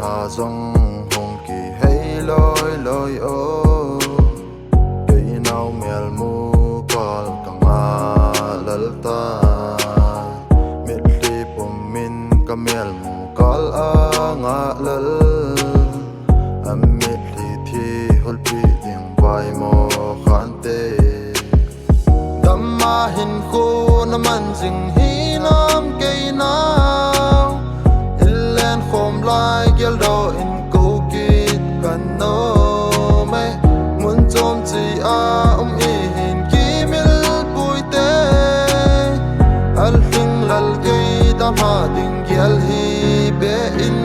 tha zong hong ki hey loi loi o cây nau mel mu kal kanga lal ta mit li pom min kamel mu kal a nga lal amit li thi hol pi ding vai mo khan te damma hin ko na man jing hi nam cây nau ilen khom lai gel do in ko kit kan no me mun chom chi a i hin ki mil pui te al hing lal kai ta ma ding gel hi be in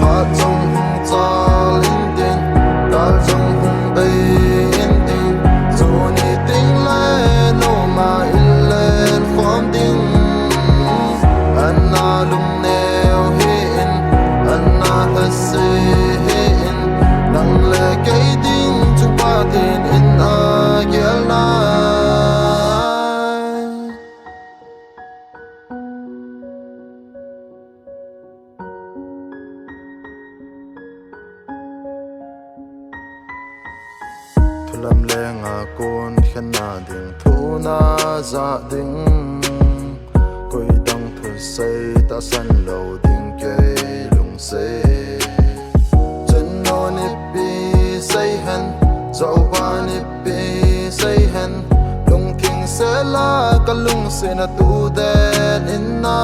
ha chong chal in din dal chong hung bay in din zo ni ting le no ma ilen khom ding anna lum neo hi in anna hase hi in nang le kai ding chu pa tin in a gel nai thulam le nga kon khana ding thu na za ding koi dang thu say ta san lo ding ke lung se chân no ni pi say han zau pa ni pi say han lung king se la ka lung se na tu den in na